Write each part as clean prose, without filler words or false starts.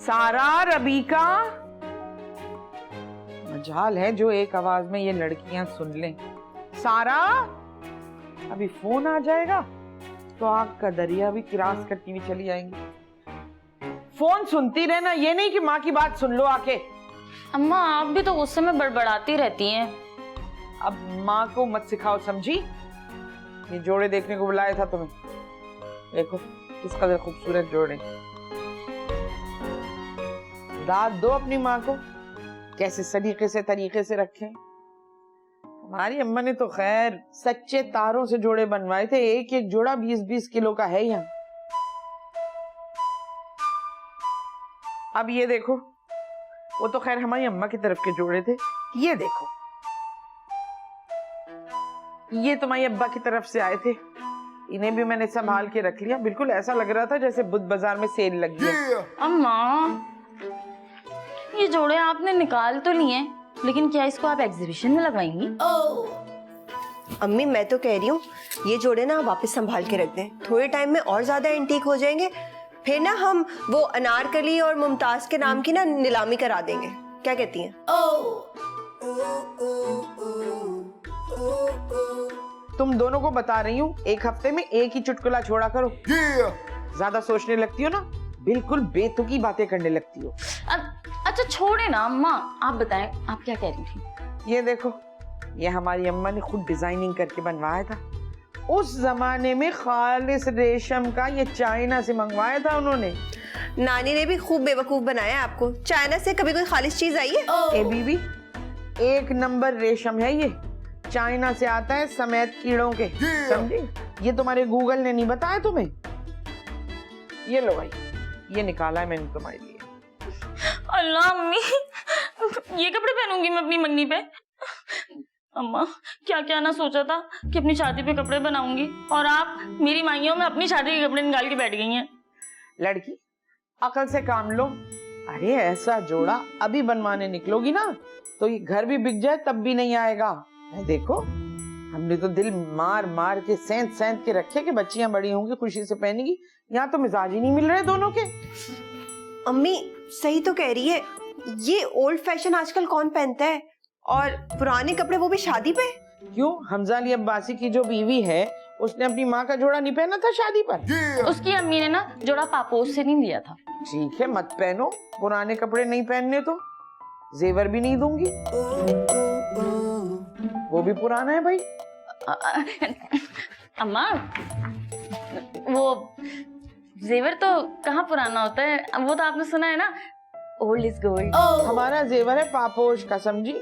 सारा, रबीका, मजाल है जो एक आवाज में ये लड़कियां सुन लें। सारा, अभी फोन आ जाएगा तो आग का दरिया भी क्रॉस करती हुई चली आएंगी। फोन सुनती रहना, ये नहीं कि माँ की बात सुन लो आके। अम्मा आप भी तो गुस्से में बड़बड़ाती रहती हैं। अब माँ को मत सिखाओ, समझी? ये जोड़े देखने को बुलाया था तुम्हें। देखो किस कदर खूबसूरत जोड़े। दाद दो अपनी माँ को, कैसे सलीके से तरीके से रखे। हमारी अम्मा ने तो खैर सच्चे तारों से जोड़े बनवाए थे, एक एक जोड़ा 20-20 किलो का है यहाँ। अब ये देखो, वो तो खैर हमारी अम्मा की तरफ के जोड़े थे। ये देखो, ये तुम्हारी अब्बा की तरफ से आए थे। इन्हें भी मैंने संभाल के रख लिया। बिल्कुल ऐसा लग रहा था जैसे बुध बाजार में सेल लगी है। अम्मा ये जोड़े आपने निकाल तो लिए, लेकिन क्या इसको आप एग्जीबिशन में लगवाएंगी? अम्मी मैं तो कह रही हूँ ये जोड़े ना वापस संभाल के रख दें, थोड़े टाइम में और ज्यादा एंटीक हो जाएंगे, फिर ना हम वो अनारकली और मुमताज के नाम की ना नीलामी करा देंगे। क्या कहती हैं? तुम दोनों को बता रही हूँ, एक हफ्ते में एक ही चुटकुला छोड़ा करो। ज्यादा सोचने लगती हो ना, बिल्कुल बेतुकी बातें करने लगती हो। अच्छा छोड़े ना अम्मा, आप बताएं आप क्या कह रही थी? ये देखो, ये हमारी अम्मा ने खुद डिजाइनिंग करके बनवाया था। उस जमाने में खालिस रेशम का, ये चाइना से मंगवाया था उन्होंने। नानी ने भी खूब बेवकूफ बनाया है आपको। चाइना से कभी कोई खालिस चीज आई है? ए बीबी, एक नंबर रेशम है ये, चाइना से आता है समेत कीड़ों के, समझी? ये तुम्हारे गूगल ने नहीं बताया तुम्हें? ये लो भाई, ये निकाला है मैंने तुम्हारे लिए। अल्लाह अम्मी, ये कपड़े पहनूंगी मैं अपनी मन्नी पे? अम्मा क्या क्या ना सोचा था कि अपनी शादी पे कपड़े बनाऊंगी, और आप मेरी माइयों में अपनी शादी के कपड़े निकाल के बैठ गई हैं। लड़की अकल से काम लो। अरे ऐसा जोड़ा अभी बनवाने निकलोगी ना तो ये घर भी बिक जाए तब भी नहीं आएगा। देखो, हमने तो दिल मार मार के सेंध सेंध के रखे कि बच्चियां बड़ी होंगी खुशी से पहनेगी। यहाँ तो मिजाज ही नहीं मिल रहे दोनों के। अम्मी सही तो कह रही है, ये ओल्ड फैशन आजकल कौन पहनता है, और पुराने कपड़े वो भी शादी पे। क्यों, हमजा अली अब्बासी की जो बीवी है उसने अपनी माँ का जोड़ा नहीं पहना था शादी पर? उसकी अम्मी ने ना जोड़ा पापोस से नहीं दिया था। ठीक है, मत पहनो, पुराने कपड़े नहीं पहनने तो जेवर भी नहीं दूंगी, वो भी पुराना है भाई। अम्मा वो जेवर तो कहाँ पुराना होता है, वो तो आपने सुना है ना, ओल्ड इज गोल्ड। हमारा जेवर है पापोश का, समझी?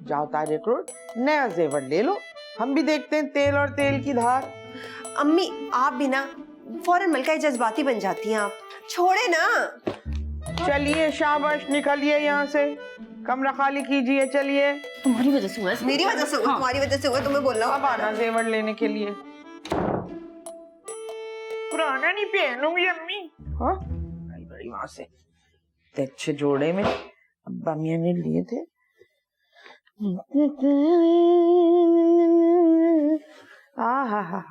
जाओ तारिक रोड नया जेवर ले लो, हम भी देखते हैं तेल और तेल की धार। अम्मी आप भी ना फौरन मलकाई जज्बाती बन जाती हैं आप, छोड़े ना। चलिए शाबाश, निकलिए यहाँ से, कमरा खाली कीजिए, चलिए। तुम्हारी वजह से हुआ है। मेरी वजह से हुआ? तुम्हारी वजह से हुआ, तुम्हें बोल रहा हूँ। अब आना जेवर लेने के लिए। पुराना नहीं पहनूंगी अम्मी। हाँ बड़ी वहां से इतने अच्छे जोड़े में अब्बा मियां ने लिए थे। आ हा हा।